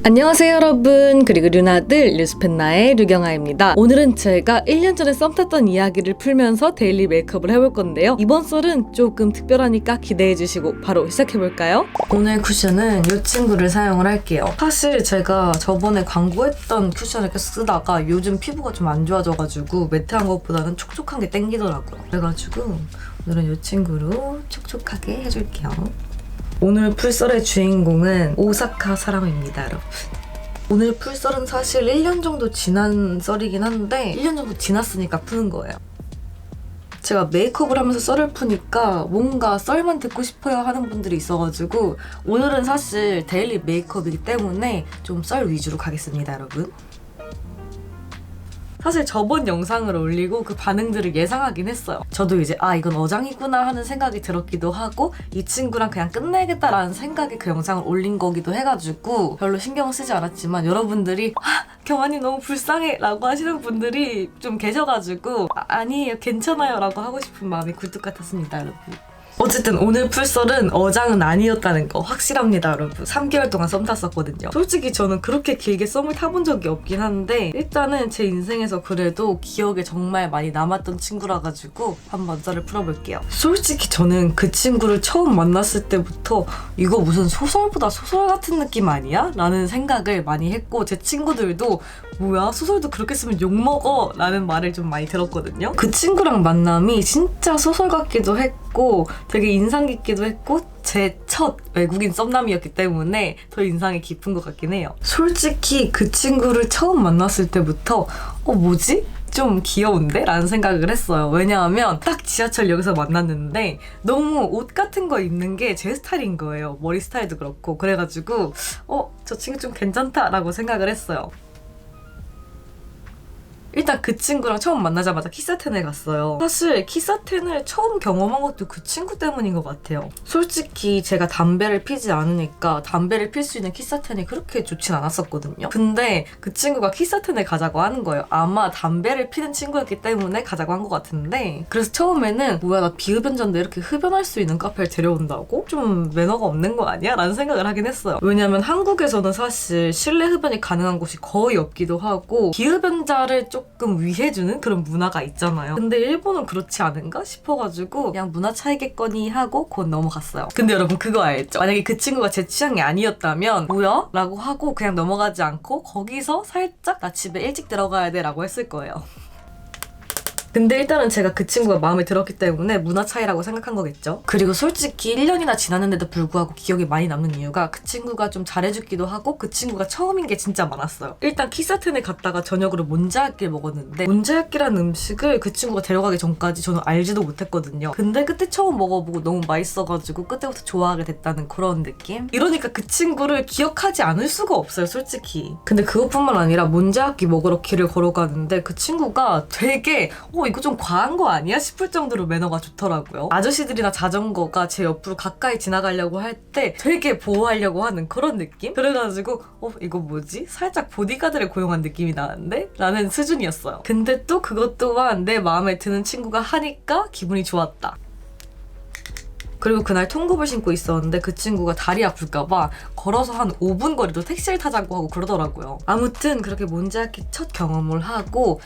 안녕하세요 여러분, 그리고 류나들 뉴스펜나의 류경아입니다. 오늘은 제가 1년 전에 썸 탔던 이야기를 풀면서 데일리 메이크업을 해볼 건데요. 이번 썰은 조금 특별하니까 기대해주시고 바로 시작해볼까요? 오늘 쿠션은 이 친구를 사용을 할게요. 사실 제가 저번에 광고했던 쿠션을 계속 쓰다가 요즘 피부가 좀 안 좋아져가지고 매트한 것보다는 촉촉한 게 땡기더라고요. 그래가지고 오늘은 이 친구로 촉촉하게 해줄게요. 오늘 풀썰의 주인공은 오사카 사람입니다, 여러분. 오늘 풀썰은 사실 1년 정도 지난 썰이긴 한데 1년 정도 지났으니까 푸는 거예요. 제가 메이크업을 하면서 썰을 푸니까 뭔가 썰만 듣고 싶어요 하는 분들이 있어가지고 오늘은 사실 데일리 메이크업이기 때문에 좀 썰 위주로 가겠습니다, 여러분. 사실 저번 영상을 올리고 그 반응들을 예상하긴 했어요. 저도 이제 이건 어장이구나 하는 생각이 들었기도 하고 이 친구랑 그냥 끝내겠다라는 생각에 그 영상을 올린 거기도 해가지고 별로 신경 쓰지 않았지만 여러분들이 경아님 너무 불쌍해 라고 하시는 분들이 좀 계셔가지고 아니에요 괜찮아요 라고 하고 싶은 마음이 굴뚝 같았습니다, 여러분. 어쨌든 오늘 풀썰은 어장은 아니었다는 거 확실합니다, 여러분. 3개월 동안 썸 탔었거든요. 솔직히 저는 그렇게 길게 썸을 타본 적이 없긴 한데 일단은 제 인생에서 그래도 기억에 정말 많이 남았던 친구라 가지고 한번 썰을 풀어볼게요. 솔직히 저는 그 친구를 처음 만났을 때부터 이거 무슨 소설보다 소설 같은 느낌 아니야? 라는 생각을 많이 했고 제 친구들도 뭐야 소설도 그렇게 쓰면 욕먹어 라는 말을 좀 많이 들었거든요. 그 친구랑 만남이 진짜 소설 같기도 했고 되게 인상 깊기도 했고 제 첫 외국인 썸남이었기 때문에 더 인상이 깊은 것 같긴 해요. 솔직히 그 친구를 처음 만났을 때부터 뭐지? 좀 귀여운데? 라는 생각을 했어요. 왜냐하면 딱 지하철역에서 만났는데 너무 옷 같은 거 입는 게 제 스타일인 거예요. 머리 스타일도 그렇고 그래가지고 저 친구 좀 괜찮다 라고 생각을 했어요. 일단 그 친구랑 처음 만나자마자 키사텐을 갔어요. 사실 키사텐을 처음 경험한 것도 그 친구 때문인 것 같아요. 솔직히 제가 담배를 피지 않으니까 담배를 필 수 있는 키사텐이 그렇게 좋진 않았었거든요. 근데 그 친구가 키사텐을 가자고 하는 거예요. 아마 담배를 피는 친구였기 때문에 가자고 한 것 같은데 그래서 처음에는 뭐야 나 비흡연자인데 이렇게 흡연할 수 있는 카페를 데려온다고? 좀 매너가 없는 거 아니야? 라는 생각을 하긴 했어요. 왜냐면 한국에서는 사실 실내 흡연이 가능한 곳이 거의 없기도 하고 비흡연자를 조금 위해주는 그런 문화가 있잖아요. 근데 일본은 그렇지 않은가 싶어가지고 그냥 문화 차이겠거니 하고 곧 넘어갔어요. 근데 여러분 그거 알죠? 만약에 그 친구가 제 취향이 아니었다면 뭐야? 라고 하고 그냥 넘어가지 않고 거기서 살짝 나 집에 일찍 들어가야 돼 라고 했을 거예요. 근데 일단은 제가 그 친구가 마음에 들었기 때문에 문화 차이라고 생각한 거겠죠. 그리고 솔직히 1년이나 지났는데도 불구하고 기억이 많이 남는 이유가 그 친구가 좀 잘해주기도 하고 그 친구가 처음인 게 진짜 많았어요. 일단 키사텐에 갔다가 저녁으로 몬자야끼를 먹었는데 몬자야끼라는 음식을 그 친구가 데려가기 전까지 저는 알지도 못했거든요. 근데 그때 처음 먹어보고 너무 맛있어가지고 그때부터 좋아하게 됐다는 그런 느낌? 이러니까 그 친구를 기억하지 않을 수가 없어요, 솔직히. 근데 그것뿐만 아니라 몬자야끼 먹으러 길을 걸어가는데 그 친구가 되게 이거 좀 과한 거 아니야? 싶을 정도로 매너가 좋더라고요. 아저씨들이나 자전거가 제 옆으로 가까이 지나가려고 할 때 되게 보호하려고 하는 그런 느낌? 그래가지고 이거 뭐지? 살짝 보디가드를 고용한 느낌이 나는데? 라는 수준이었어요. 근데 또 그것 또한 내 마음에 드는 친구가 하니까 기분이 좋았다. 그리고 그날 통굽을 신고 있었는데 그 친구가 다리 아플까봐 걸어서 한 5분 거리도 택시를 타자고 하고 그러더라고요. 아무튼 그렇게 몬자야끼 첫 경험을 하고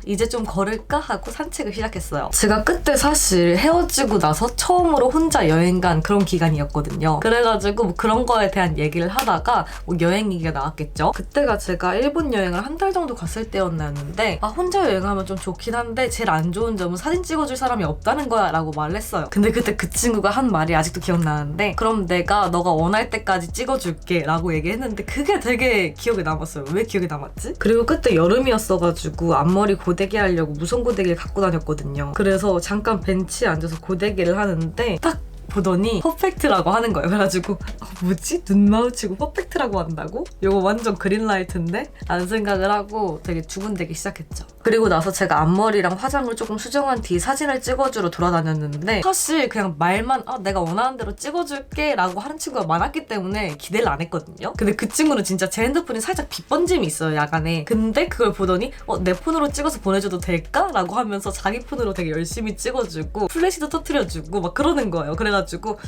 이제 좀 걸을까 하고 산책을 시작했어요. 제가 그때 사실 헤어지고 나서 처음으로 혼자 여행 간 그런 기간이었거든요. 그래가지고 뭐 그런 거에 대한 얘기를 하다가 여행 얘기가 나왔겠죠. 그때가 제가 일본 여행을 한 달 정도 갔을 때였는데 혼자 여행하면 좀 좋긴 한데 제일 안 좋은 점은 사진 찍어줄 사람이 없다는 거야 라고 말을 했어요. 근데 그때 그 친구가 한 말이 아직도 기억나는데 그럼 내가 너가 원할 때까지 찍어줄게 라고 얘기했는데 그게 되게 기억에 남았어요. 왜 기억에 남았지? 그리고 그때 여름이었어가지고 앞머리 고데기 하려고 무선 고데기를 갖고 다녔거든요. 그래서 잠깐 벤치에 앉아서 고데기를 하는데 딱 보더니 퍼펙트라고 하는 거예요. 그래가지고 뭐지? 눈 마주치고 퍼펙트라고 한다고? 이거 완전 그린라이트인데? 라는 생각을 하고 되게 두근대기 시작했죠. 그리고 나서 제가 앞머리랑 화장을 조금 수정한 뒤 사진을 찍어주러 돌아다녔는데 사실 그냥 말만 내가 원하는 대로 찍어줄게 라고 하는 친구가 많았기 때문에 기대를 안 했거든요. 근데 그 친구는 진짜 제 핸드폰이 살짝 빛번짐이 있어요, 야간에. 근데 그걸 보더니 내 폰으로 찍어서 보내줘도 될까? 라고 하면서 자기 폰으로 되게 열심히 찍어주고 플래시도 터트려주고 막 그러는 거예요. 그래가지고 그래가지고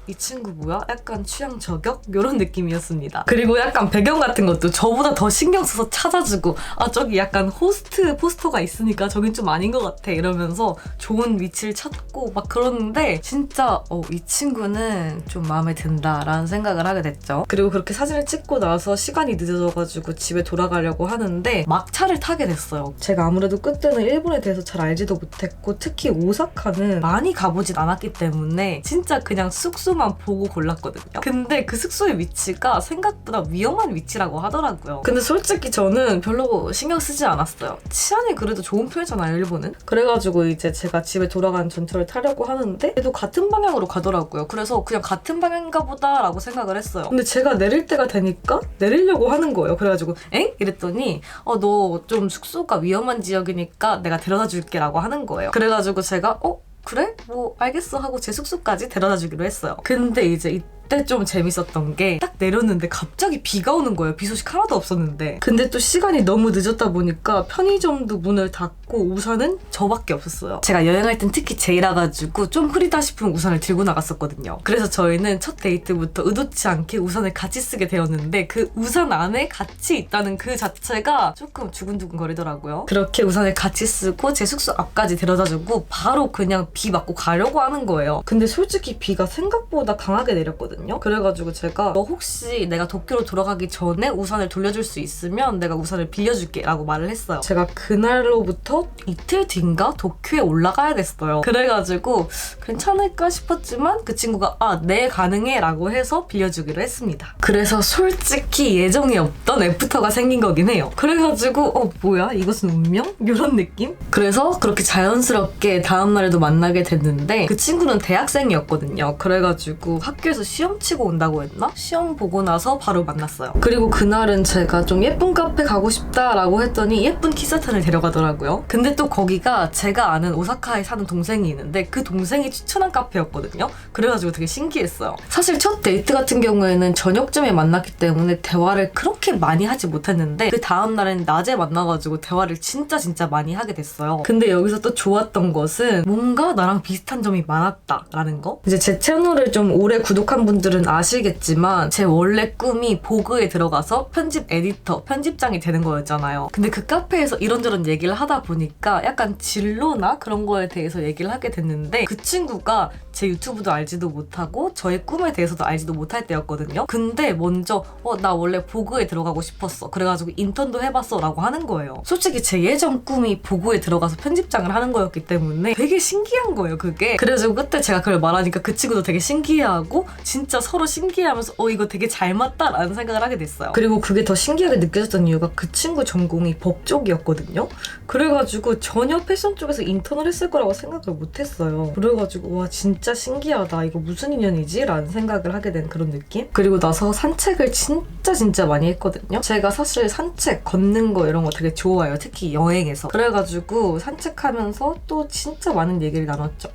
이 친구 뭐야? 약간 취향 저격? 이런 느낌이었습니다. 그리고 약간 배경 같은 것도 저보다 더 신경 써서 찾아주고 저기 약간 호스트 포스터가 있으니까 저긴 좀 아닌 것 같아 이러면서 좋은 위치를 찾고 막 그러는데 진짜 이 친구는 좀 마음에 든다라는 생각을 하게 됐죠. 그리고 그렇게 사진을 찍고 나서 시간이 늦어져가지고 집에 돌아가려고 하는데 막차를 타게 됐어요. 제가 아무래도 그때는 일본에 대해서 잘 알지도 못했고 특히 오사카는 많이 가보진 않았기 때문에 진짜 그냥 숙소만 보고 골랐거든요. 근데 그 숙소의 위치가 생각보다 위험한 위치라고 하더라고요. 근데 솔직히 저는 별로 신경 쓰지 않았어요. 치안이 그래도 좋은 편이잖아요, 일본은. 그래가지고 이제 제가 집에 돌아가는 전철을 타려고 하는데 그래도 같은 방향으로 가더라고요. 그래서 그냥 같은 방향인가 보다 라고 생각을 했어요. 근데 제가 내릴 때가 되니까 내리려고 하는 거예요. 그래가지고 엥? 이랬더니 너 좀 숙소가 위험한 지역이니까 내가 데려다 줄게 라고 하는 거예요. 그래가지고 제가 그래? 뭐 알겠어 하고 제 숙소까지 데려다 주기로 했어요. 근데 이제 이때 좀 재밌었던 게 딱 내렸는데 갑자기 비가 오는 거예요. 비 소식 하나도 없었는데. 근데 또 시간이 너무 늦었다 보니까 편의점도 문을 닫고 우산은 저밖에 없었어요. 제가 여행할 땐 특히 제이라 가지고 좀 흐리다 싶으면 우산을 들고 나갔었거든요. 그래서 저희는 첫 데이트부터 의도치 않게 우산을 같이 쓰게 되었는데 그 우산 안에 같이 있다는 그 자체가 조금 두근두근 거리더라고요. 그렇게 우산을 같이 쓰고 제 숙소 앞까지 데려다주고 바로 그냥 비 맞고 가려고 하는 거예요. 근데 솔직히 비가 생각보다 강하게 내렸거든요. 그래가지고 제가 너 혹시 내가 도쿄로 돌아가기 전에 우산을 돌려줄 수 있으면 내가 우산을 빌려줄게 라고 말을 했어요. 제가 그날로부터 이틀 뒤인가 도쿄에 올라가야 됐어요. 그래가지고 괜찮을까 싶었지만 그 친구가 네 가능해 라고 해서 빌려주기로 했습니다. 그래서 솔직히 예정이 없던 애프터가 생긴 거긴 해요. 그래가지고 뭐야 이것은 운명? 이런 느낌? 그래서 그렇게 자연스럽게 다음날에도 만나게 됐는데 그 친구는 대학생이었거든요. 그래가지고 학교에서 시험 치고 온다고 했나? 시험 보고 나서 바로 만났어요. 그리고 그날은 제가 좀 예쁜 카페 가고 싶다라고 했더니 예쁜 키사탄을 데려가더라고요. 근데 또 거기가 제가 아는 오사카에 사는 동생이 있는데 그 동생이 추천한 카페였거든요. 그래가지고 되게 신기했어요. 사실 첫 데이트 같은 경우에는 저녁쯤에 만났기 때문에 대화를 그렇게 많이 하지 못했는데 그 다음날엔 낮에 만나가지고 대화를 진짜 많이 하게 됐어요. 근데 여기서 또 좋았던 것은 뭔가 나랑 비슷한 점이 많았다라는 거? 이제 제 채널을 좀 오래 구독한 분들은 아시겠지만 제 원래 꿈이 보그에 들어가서 편집 에디터, 편집장이 되는 거였잖아요. 근데 그 카페에서 이런저런 얘기를 하다 보니까 약간 진로나 그런 거에 대해서 얘기를 하게 됐는데 그 친구가 제 유튜브도 알지도 못하고 저의 꿈에 대해서도 알지도 못할 때였거든요. 근데 먼저 나 원래 보그에 들어가고 싶었어. 그래가지고 인턴도 해봤어 라고 하는 거예요. 솔직히 제 예전 꿈이 보그에 들어가서 편집장을 하는 거였기 때문에 되게 신기한 거예요, 그게. 그래가지고 그때 제가 그걸 말하니까 그 친구도 되게 신기해하고 진짜 서로 신기해하면서 이거 되게 잘 맞다라는 생각을 하게 됐어요. 그리고 그게 더 신기하게 느껴졌던 이유가 그 친구 전공이 법 쪽이었거든요. 그래가지고 전혀 패션 쪽에서 인턴을 했을 거라고 생각을 못했어요. 그래가지고 와 진짜 신기하다. 이거 무슨 인연이지? 라는 생각을 하게 된 그런 느낌? 그리고 나서 산책을 진짜 많이 했거든요. 제가 사실 산책, 걷는 거 이런 거 되게 좋아해요. 특히 여행에서. 그래가지고 산책하면서 또 진짜 많은 얘기를 나눴죠.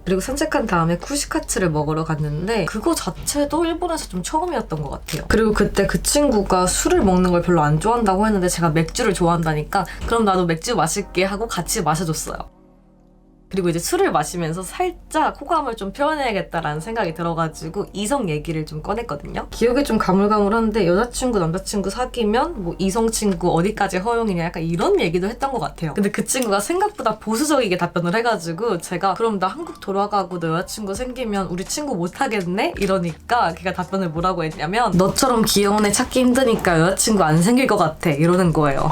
그리고 산책한 다음에 쿠시카츠를 먹으러 갔는데 그거 자체도 일본에서 좀 처음이었던 것 같아요. 그리고 그때 그 친구가 술을 먹는 걸 별로 안 좋아한다고 했는데 제가 맥주를 좋아한다니까 그럼 나도 맥주 마실게 하고 같이 마셔줬어요. 그리고 이제 술을 마시면서 살짝 호감을 좀 표현해야겠다라는 생각이 들어가지고 이성 얘기를 좀 꺼냈거든요. 기억이 좀 가물가물한데 여자친구, 남자친구 사귀면 뭐 이성 친구 어디까지 허용이냐 약간 이런 얘기도 했던 것 같아요. 근데 그 친구가 생각보다 보수적이게 답변을 해가지고 제가 그럼 나 한국 돌아가고 너 여자친구 생기면 우리 친구 못하겠네? 이러니까 걔가 답변을 뭐라고 했냐면 너처럼 귀여운 애 찾기 힘드니까 여자친구 안 생길 것 같아 이러는 거예요.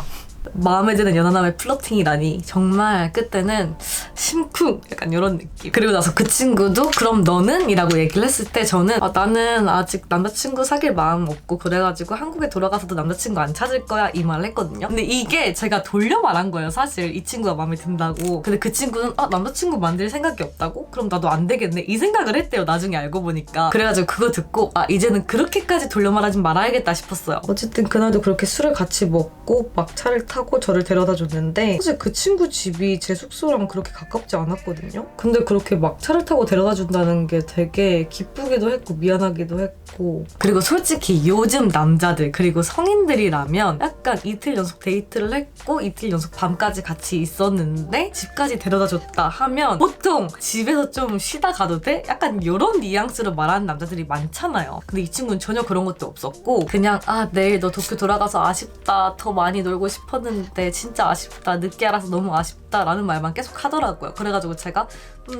마음에 드는 연하남의 플러팅이라니 정말 그때는 심쿵 약간 이런 느낌. 그리고 나서 그 친구도 그럼 너는? 이라고 얘기를 했을 때 저는 나는 아직 남자친구 사귈 마음 없고 그래가지고 한국에 돌아가서도 남자친구 안 찾을 거야 이 말을 했거든요. 근데 이게 제가 돌려 말한 거예요. 사실 이 친구가 마음에 든다고. 근데 그 친구는 남자친구 만들 생각이 없다고? 그럼 나도 안 되겠네 이 생각을 했대요. 나중에 알고 보니까. 그래가지고 그거 듣고 이제는 그렇게까지 돌려 말하지 말아야겠다 싶었어요. 어쨌든 그날도 그렇게 술을 같이 먹고 막 차를 타고 하고 저를 데려다 줬는데 사실 그 친구 집이 제 숙소랑 그렇게 가깝지 않았거든요. 근데 그렇게 막 차를 타고 데려다 준다는 게 되게 기쁘기도 했고 미안하기도 했고, 그리고 솔직히 요즘 남자들 그리고 성인들이라면 약간 이틀 연속 데이트를 했고 이틀 연속 밤까지 같이 있었는데 집까지 데려다 줬다 하면 보통 집에서 좀 쉬다 가도 돼? 약간 이런 뉘앙스로 말하는 남자들이 많잖아요. 근데 이 친구는 전혀 그런 것도 없었고 그냥 내일 너 도쿄 돌아가서 아쉽다, 더 많이 놀고 싶었는데 진짜 아쉽다, 늦게 알아서 너무 아쉽다 라는 말만 계속 하더라고요. 그래가지고 제가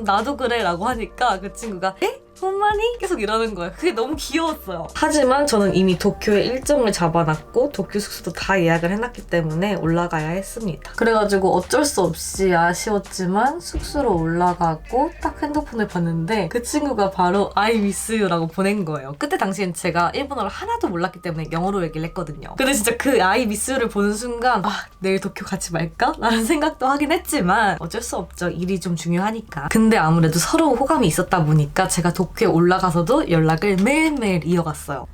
나도 그래 라고 하니까 그 친구가 에? 홈마니? 계속 이러는 거예요. 그게 너무 귀여웠어요. 하지만 저는 이미 도쿄에 일정을 잡아놨고 도쿄 숙소도 다 예약을 해놨기 때문에 올라가야 했습니다. 그래가지고 어쩔 수 없이 아쉬웠지만 숙소로 올라가고 딱 핸드폰을 봤는데 그 친구가 바로 I miss you 라고 보낸 거예요. 그때 당시엔 제가 일본어를 하나도 몰랐기 때문에 영어로 얘기를 했거든요. 근데 진짜 그 I miss you를 보는 순간 내일 도쿄 같이 말까? 라는 생각도 하긴 했지만 어쩔 수 없죠. 일이 좀 중요하니까. 근데 아무래도 서로 호감이 있었다 보니까 제가 도쿄에 올라가서도 연락을 매일매일 이어갔어요.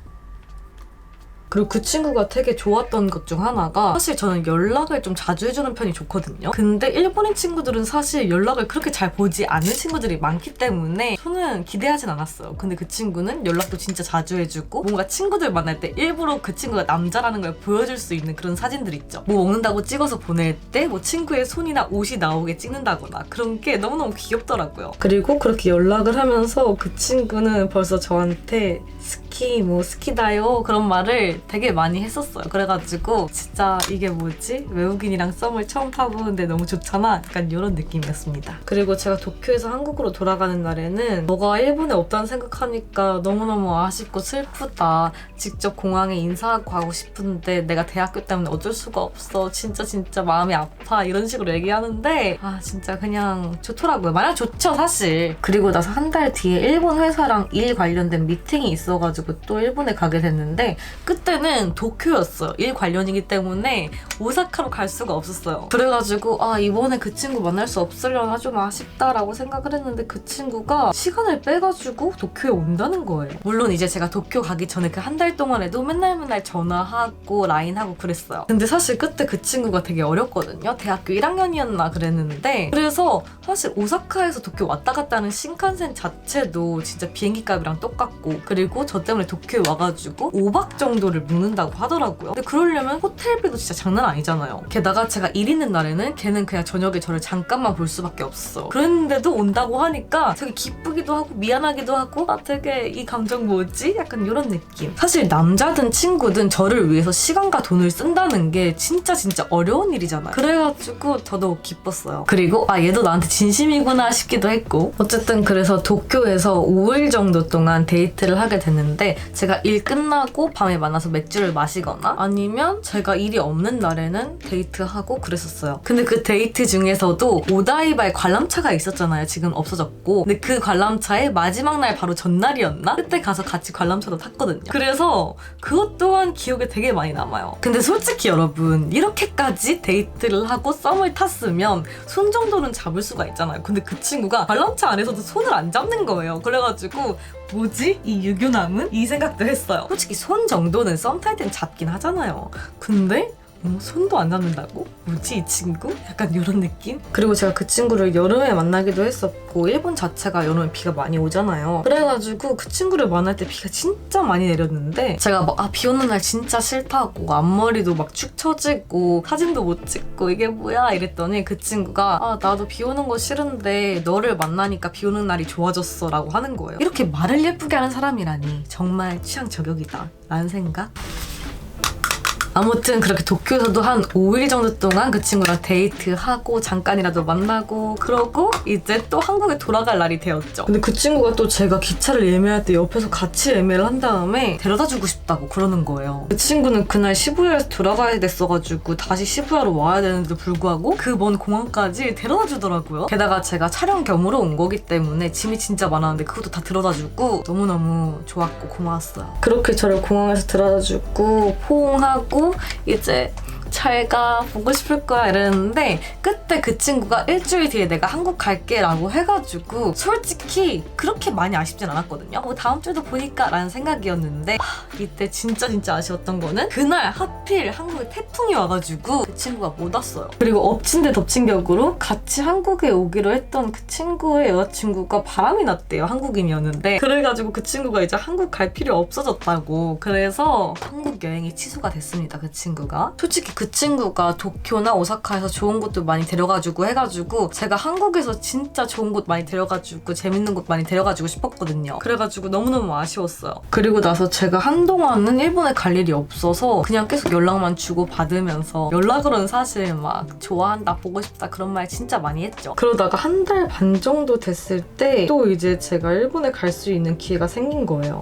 그리고 그 친구가 되게 좋았던 것 중 하나가 사실 저는 연락을 좀 자주 해주는 편이 좋거든요. 근데 일본인 친구들은 사실 연락을 그렇게 잘 보지 않는 친구들이 많기 때문에 저는 기대하진 않았어요. 근데 그 친구는 연락도 진짜 자주 해주고 뭔가 친구들 만날 때 일부러 그 친구가 남자라는 걸 보여줄 수 있는 그런 사진들 있죠. 뭐 먹는다고 찍어서 보낼 때 뭐 친구의 손이나 옷이 나오게 찍는다거나 그런 게 너무너무 귀엽더라고요. 그리고 그렇게 연락을 하면서 그 친구는 벌써 저한테 스키다요 그런 말을 되게 많이 했었어요. 그래가지고 진짜 이게 뭐지? 외국인이랑 썸을 처음 타보는데 너무 좋잖아? 약간 이런 느낌이었습니다. 그리고 제가 도쿄에서 한국으로 돌아가는 날에는 너가 일본에 없다는 생각하니까 너무너무 아쉽고 슬프다. 직접 공항에 인사하고 가고 싶은데 내가 대학교 때문에 어쩔 수가 없어. 진짜 마음이 아파. 이런 식으로 얘기하는데 진짜 그냥 좋더라고요. 마냥 좋죠 사실. 그리고 나서 한 달 뒤에 일본 회사랑 일 관련된 미팅이 있어가지고 또 일본에 가게 됐는데 그때는 도쿄였어요. 일 관련이기 때문에 오사카로 갈 수가 없었어요. 그래가지고 이번에 그 친구 만날 수 없으려나 좀 아쉽다라고 생각을 했는데 그 친구가 시간을 빼가지고 도쿄에 온다는 거예요. 물론 이제 제가 도쿄 가기 전에 그 한 달 동안에도 맨날 전화하고 라인하고 그랬어요. 근데 사실 그때 그 친구가 되게 어렸거든요. 대학교 1학년이었나 그랬는데 그래서 사실 오사카에서 도쿄 왔다 갔다 하는 신칸센 자체도 진짜 비행기 값이랑 똑같고 그리고 저 때문에 도쿄에 와가지고 5박 정도를 묵는다고 하더라고요. 근데 그러려면 호텔비도 진짜 장난 아니잖아요. 게다가 제가 일 있는 날에는 걔는 그냥 저녁에 저를 잠깐만 볼 수밖에 없어. 그랬는데도 온다고 하니까 되게 기쁘기도 하고 미안하기도 하고 되게 이 감정 뭐지? 약간 이런 느낌. 사실 남자든 친구든 저를 위해서 시간과 돈을 쓴다는 게 진짜 어려운 일이잖아요. 그래가지고 더더욱 기뻤어요. 그리고 얘도 나한테 진심이구나 싶기도 했고 어쨌든 그래서 도쿄에서 5일 정도 동안 데이트를 하게 됐는데 제가 일 끝나고 밤에 만나서 맥주를 마시거나 아니면 제가 일이 없는 날에는 데이트하고 그랬었어요. 근데 그 데이트 중에서도 오다이바에 관람차가 있었잖아요. 지금 없어졌고. 근데 그 관람차의 마지막 날 바로 전날이었나? 그때 가서 같이 관람차도 탔거든요. 그래서 그것 또한 기억에 되게 많이 남아요. 근데 솔직히 여러분 이렇게까지 데이트를 하고 썸을 탔으면 손 정도는 잡을 수가 있잖아요. 근데 그 친구가 관람차 안에서도 손을 안 잡는 거예요. 그래가지고 뭐지? 이 유교남은? 이 생각도 했어요. 솔직히 손 정도는 썸 탈 땐 잡긴 하잖아요. 근데 손도 안 잡는다고? 뭐지 이 친구? 약간 이런 느낌? 그리고 제가 그 친구를 여름에 만나기도 했었고 일본 자체가 여름에 비가 많이 오잖아요. 그래가지고 그 친구를 만날 때 비가 진짜 많이 내렸는데 제가 막 비 오는 날 진짜 싫다고 앞머리도 막 축 처지고 사진도 못 찍고 이게 뭐야 이랬더니 그 친구가 나도 비 오는 거 싫은데 너를 만나니까 비 오는 날이 좋아졌어 라고 하는 거예요. 이렇게 말을 예쁘게 하는 사람이라니 정말 취향 저격이다 라는 생각? 아무튼 그렇게 도쿄에서도 한 5일 정도 동안 그 친구랑 데이트하고 잠깐이라도 만나고 그러고 이제 또 한국에 돌아갈 날이 되었죠. 근데 그 친구가 또 제가 기차를 예매할 때 옆에서 같이 예매를 한 다음에 데려다주고 싶다고 그러는 거예요. 그 친구는 그날 시부야에서 돌아가야 됐어가지고 다시 시부야로 와야 되는데도 불구하고 그 먼 공항까지 데려다주더라고요. 게다가 제가 촬영 겸으로 온 거기 때문에 짐이 진짜 많았는데 그것도 다 데려다주고 너무너무 좋았고 고마웠어요. 그렇게 저를 공항에서 데려다주고 포옹하고 이제 잘 가, 보고 싶을 거야 이랬는데 그때 그 친구가 일주일 뒤에 내가 한국 갈게 라고 해가지고 솔직히 그렇게 많이 아쉽진 않았거든요. 뭐 다음 주에도 보니까 라는 생각이었는데 이때 진짜 아쉬웠던 거는 그날 하필 한국에 태풍이 와가지고 그 친구가 못 왔어요. 그리고 엎친 데 덮친 격으로 같이 한국에 오기로 했던 그 친구의 여자친구가 바람이 났대요. 한국인이었는데. 그래가지고 그 친구가 이제 한국 갈 필요 없어졌다고. 그래서 한국 여행이 취소가 됐습니다. 그 친구가. 솔직히 그 친구가 도쿄나 오사카에서 좋은 곳도 많이 데려가주고 해가지고 제가 한국에서 진짜 좋은 곳 많이 데려가주고 재밌는 곳 많이 데려가주고 싶었거든요. 그래가지고 너무너무 아쉬웠어요. 그리고 나서 제가 한동안은 일본에 갈 일이 없어서 그냥 계속 연락만 주고 받으면서 연락으로는 사실 막 좋아한다, 보고 싶다 그런 말 진짜 많이 했죠. 그러다가 한 달 반 정도 됐을 때 또 이제 제가 일본에 갈 수 있는 기회가 생긴 거예요.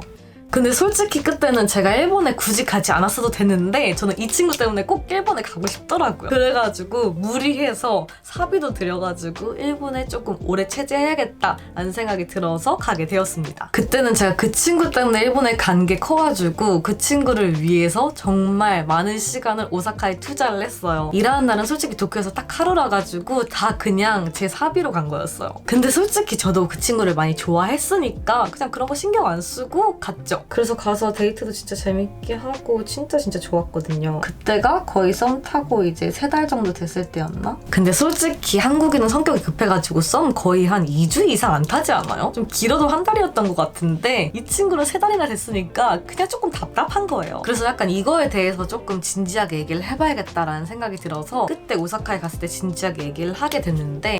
근데 솔직히 그때는 제가 일본에 굳이 가지 않았어도 됐는데 저는 이 친구 때문에 꼭 일본에 가고 싶더라고요. 그래가지고 무리해서 사비도 들여가지고 일본에 조금 오래 체제해야겠다라는 생각이 들어서 가게 되었습니다. 그때는 제가 그 친구 때문에 일본에 간 게 커가지고 그 친구를 위해서 정말 많은 시간을 오사카에 투자를 했어요. 일하는 날은 솔직히 도쿄에서 딱 하루라 가지고 다 그냥 제 사비로 간 거였어요. 근데 솔직히 저도 그 친구를 많이 좋아했으니까 그냥 그런 거 신경 안 쓰고 갔죠. 그래서 가서 데이트도 진짜 재밌게 하고 진짜 좋았거든요. 그때가 거의 썸 타고 이제 3달 정도 됐을 때였나? 근데 솔직히 한국인은 성격이 급해가지고 썸 거의 한 2주 이상 안 타지 않아요? 좀 길어도 한 달이었던 것 같은데 이 친구는 3달이나 됐으니까 그냥 조금 답답한 거예요. 그래서 약간 이거에 대해서 조금 진지하게 얘기를 해봐야겠다라는 생각이 들어서 그때 오사카에 갔을 때 진지하게 얘기를 하게 됐는데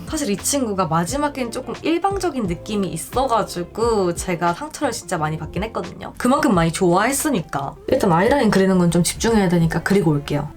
사실 이 친구가 마지막엔 조금 일방적인 느낌이 있어가지고 제가 상처를 진짜 많이 받긴 했거든요. 그만큼 많이 좋아했으니까. 일단 아이라인 그리는 건 좀 집중해야 되니까 그리고 올게요.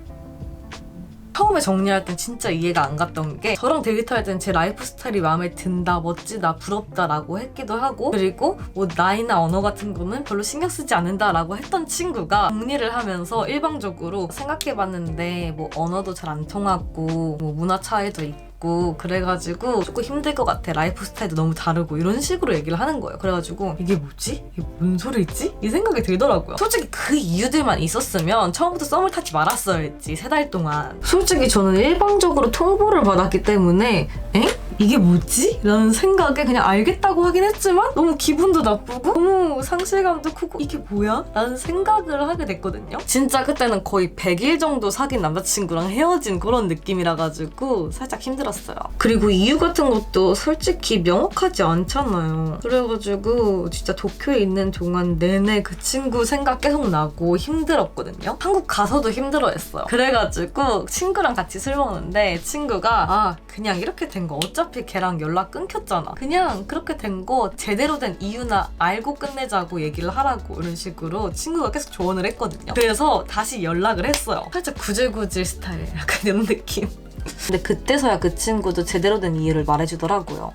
처음에 정리할 땐 진짜 이해가 안 갔던 게 저랑 데이트할 땐 제 라이프 스타일이 마음에 든다, 멋지다, 부럽다 라고 했기도 하고 그리고 뭐 나이나 언어 같은 거는 별로 신경 쓰지 않는다 라고 했던 친구가 정리를 하면서 일방적으로 생각해봤는데 뭐 언어도 잘 안 통하고 뭐 문화 차이도 있고 그래가지고 조금 힘들 것 같아. 라이프 스타일도 너무 다르고 이런 식으로 얘기를 하는 거예요. 그래가지고 이게 뭐지? 이게 뭔 소리지? 이 생각이 들더라고요. 솔직히 그 이유들만 있었으면 처음부터 썸을 타지 말았어야 했지. 3달 동안. 솔직히 저는 일방적으로 통보를 받았기 때문에 엥? 이게 뭐지? 라는 생각에 그냥 알겠다고 하긴 했지만 너무 기분도 나쁘고 너무 상실감도 크고 이게 뭐야? 라는 생각을 하게 됐거든요. 진짜 그때는 거의 100일 정도 사귄 남자친구랑 헤어진 그런 느낌이라 가지고 살짝 힘들었어요. 그리고 이유 같은 것도 솔직히 명확하지 않잖아요. 그래가지고 진짜 도쿄에 있는 동안 내내 그 친구 생각 계속 나고 힘들었거든요. 한국 가서도 힘들어했어요. 그래가지고 친구랑 같이 술 먹는데 친구가 그냥 이렇게 된 거 어차피 걔랑 연락 끊겼잖아. 그냥 그렇게 된 거 제대로 된 이유나 알고 끝내자고 얘기를 하라고 이런 식으로 친구가 계속 조언을 했거든요. 그래서 다시 연락을 했어요. 살짝 구질구질 스타일 약간 이런 느낌. 근데 그때서야 그 친구도 제대로 된 이유를 말해주더라고요.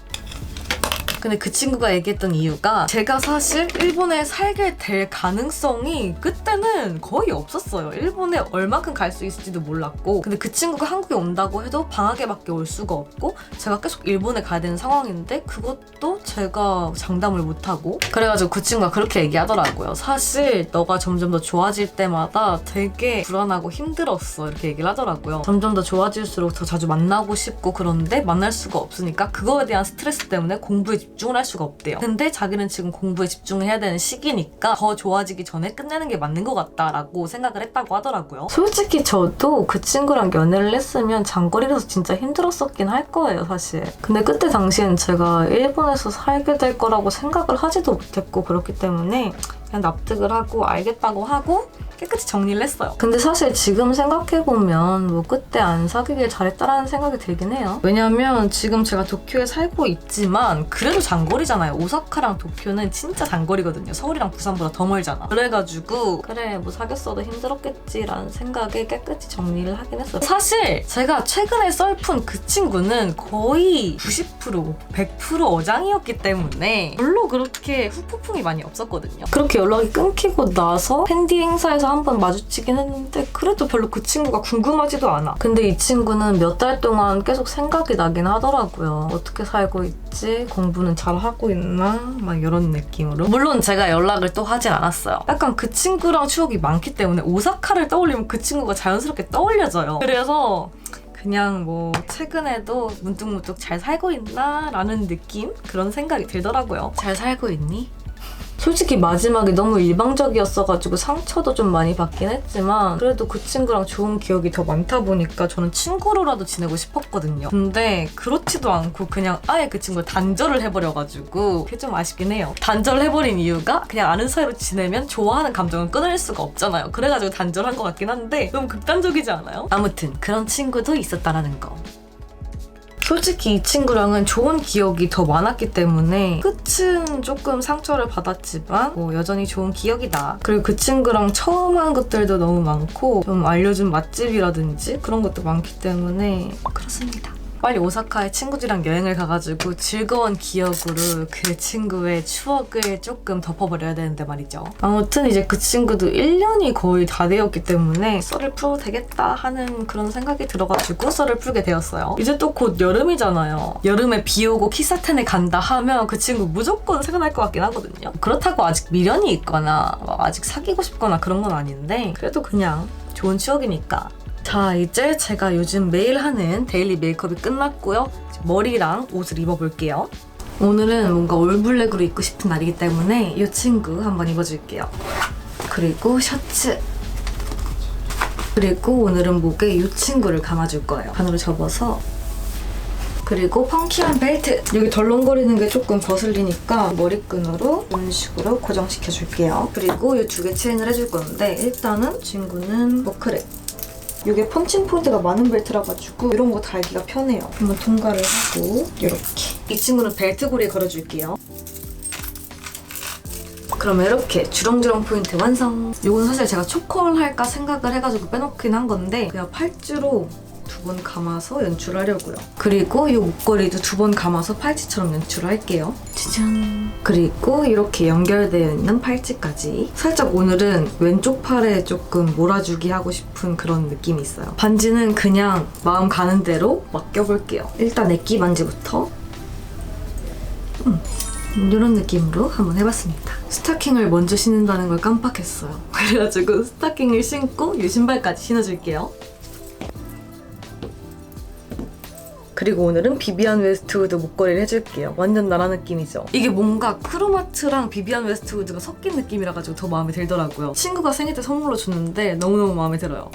근데 그 친구가 얘기했던 이유가 제가 사실 일본에 살게 될 가능성이 그때는 거의 없었어요. 일본에 얼마큼 갈 수 있을지도 몰랐고 근데 그 친구가 한국에 온다고 해도 방학에밖에 올 수가 없고 제가 계속 일본에 가야 되는 상황인데 그것도 제가 장담을 못하고 그래가지고 그 친구가 그렇게 얘기하더라고요. 사실 너가 점점 더 좋아질 때마다 되게 불안하고 힘들었어 이렇게 얘기를 하더라고요. 점점 더 좋아질수록 더 자주 만나고 싶고 그런데 만날 수가 없으니까 그거에 대한 스트레스 때문에 공부에 집중을 할 수가 없대요. 근데 자기는 지금 공부에 집중해야 되는 시기니까 더 좋아지기 전에 끝내는 게 맞는 것 같다라고 생각을 했다고 하더라고요. 솔직히 저도 그 친구랑 연애를 했으면 장거리라서 진짜 힘들었었긴 할 거예요 사실. 근데 그때 당시엔 제가 일본에서 살게 될 거라고 생각을 하지도 못했고 그렇기 때문에 그냥 납득을 하고 알겠다고 하고 깨끗이 정리를 했어요. 근데 사실 지금 생각해보면 뭐 그때 안 사귀길 잘했다라는 생각이 들긴 해요. 왜냐면 지금 제가 도쿄에 살고 있지만 그래도 장거리잖아요. 오사카랑 도쿄는 진짜 장거리거든요. 서울이랑 부산보다 더 멀잖아. 그래가지고 그래 뭐 사귀었어도 힘들었겠지라는 생각에 깨끗이 정리를 하긴 했어요. 사실 제가 최근에 썰푼 그 친구는 거의 90% 100% 어장이었기 때문에 별로 그렇게 후폭풍이 많이 없었거든요. 그렇게 연락이 끊기고 나서 팬디 행사에서 한번 마주치긴 했는데 그래도 별로 그 친구가 궁금하지도 않아. 근데 이 친구는 몇 달 동안 계속 생각이 나긴 하더라고요. 어떻게 살고 있지? 공부는 잘하고 있나? 막 이런 느낌으로. 물론 제가 연락을 또 하진 않았어요. 약간 그 친구랑 추억이 많기 때문에 오사카를 떠올리면 그 친구가 자연스럽게 떠올려져요. 그래서 그냥 뭐 최근에도 문득문득 잘 살고 있나? 라는 느낌? 그런 생각이 들더라고요. 잘 살고 있니? 솔직히 마지막에 너무 일방적이었어가지고 상처도 좀 많이 받긴 했지만 그래도 그 친구랑 좋은 기억이 더 많다 보니까 저는 친구로라도 지내고 싶었거든요. 근데 그렇지도 않고 그냥 아예 그 친구를 단절을 해버려가지고 그게 좀 아쉽긴 해요. 단절을 해버린 이유가 그냥 아는 사이로 지내면 좋아하는 감정은 끊을 수가 없잖아요. 그래가지고 단절한 것 같긴 한데 너무 극단적이지 않아요? 아무튼 그런 친구도 있었다라는 거. 솔직히 이 친구랑은 좋은 기억이 더 많았기 때문에 끝은 조금 상처를 받았지만 뭐 여전히 좋은 기억이다. 그리고 그 친구랑 처음 한 것들도 너무 많고 좀 알려준 맛집이라든지 그런 것도 많기 때문에 그렇습니다. 빨리 오사카에 친구들이랑 여행을 가가지고 즐거운 기억으로 그 친구의 추억을 조금 덮어버려야 되는데 말이죠. 아무튼 이제 그 친구도 1년이 거의 다 되었기 때문에 썰을 풀어도 되겠다 하는 그런 생각이 들어가지고 썰을 풀게 되었어요. 이제 또 곧 여름이잖아요. 여름에 비 오고 키사텐에 간다 하면 그 친구 무조건 생각날 것 같긴 하거든요. 그렇다고 아직 미련이 있거나 아직 사귀고 싶거나 그런 건 아닌데 그래도 그냥 좋은 추억이니까. 자, 이제 제가 요즘 매일 하는 데일리 메이크업이 끝났고요. 머리랑 옷을 입어볼게요. 오늘은 뭔가 올블랙으로 입고 싶은 날이기 때문에 이 친구 한번 입어줄게요. 그리고 셔츠. 그리고 오늘은 목에 이 친구를 감아줄 거예요. 반으로 접어서. 그리고 펑키한 벨트. 여기 덜렁거리는 게 조금 거슬리니까 머리끈으로 이런 식으로 고정시켜줄게요. 그리고 이 2개 체인을 해줄 건데 일단은 친구는 버클에. 이게 펀칭 포인트가 많은 벨트라 가지고 이런 거 달기가 편해요. 한번 통과를 하고 이렇게. 이 친구는 벨트 고리에 걸어줄게요. 그러면 이렇게 주렁주렁 포인트 완성. 이건 사실 제가 초콜 할까 생각을 해가지고 빼놓긴 한 건데 그냥 팔찌로 2번 감아서 연출하려고요. 그리고 이 목걸이도 2번 감아서 팔찌처럼 연출할게요. 짜잔. 그리고 이렇게 연결되어 있는 팔찌까지. 살짝 오늘은 왼쪽 팔에 조금 몰아주기 하고 싶은 그런 느낌이 있어요. 반지는 그냥 마음 가는 대로 맡겨볼게요. 일단 애기 반지부터. 이런 느낌으로 한번 해봤습니다. 스타킹을 먼저 신는다는 걸 깜빡했어요. 그래가지고 스타킹을 신고 이 신발까지 신어줄게요. 그리고 오늘은 비비안 웨스트우드 목걸이를 해줄게요. 완전 나라 느낌이죠? 이게 뭔가 크로마트랑 비비안 웨스트우드가 섞인 느낌이라 가지고 더 마음에 들더라고요. 친구가 생일 때 선물로 줬는데 너무너무 마음에 들어요.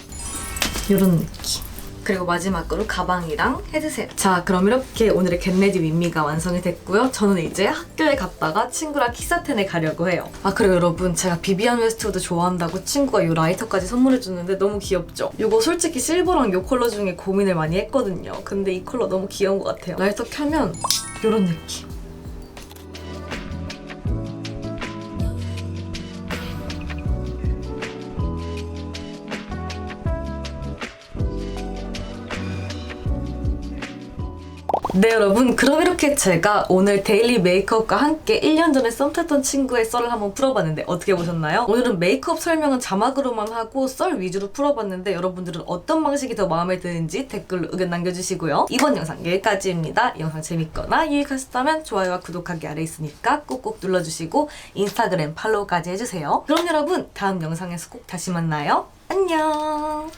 이런 느낌. 그리고 마지막으로 가방이랑 헤드셋. 자, 그럼 이렇게 오늘의 겟레디 윈미가 완성이 됐고요. 저는 이제 학교에 갔다가 친구랑 키사텐에 가려고 해요. 아, 그리고 여러분 제가 비비안 웨스트우드 좋아한다고 친구가 이 라이터까지 선물해줬는데 너무 귀엽죠? 이거 솔직히 실버랑 이 컬러 중에 고민을 많이 했거든요. 근데 이 컬러 너무 귀여운 것 같아요. 라이터 켜면 이런 느낌. 네 여러분, 그럼 이렇게 제가 오늘 데일리 메이크업과 함께 1년 전에 썸 탔던 친구의 썰을 한번 풀어봤는데 어떻게 보셨나요? 오늘은 메이크업 설명은 자막으로만 하고 썰 위주로 풀어봤는데 여러분들은 어떤 방식이 더 마음에 드는지 댓글로 의견 남겨주시고요. 이번 영상 여기까지입니다. 이 영상 재밌거나 유익하셨다면 좋아요와 구독하기 아래 있으니까 꼭꼭 눌러주시고 인스타그램 팔로우까지 해주세요. 그럼 여러분 다음 영상에서 꼭 다시 만나요. 안녕.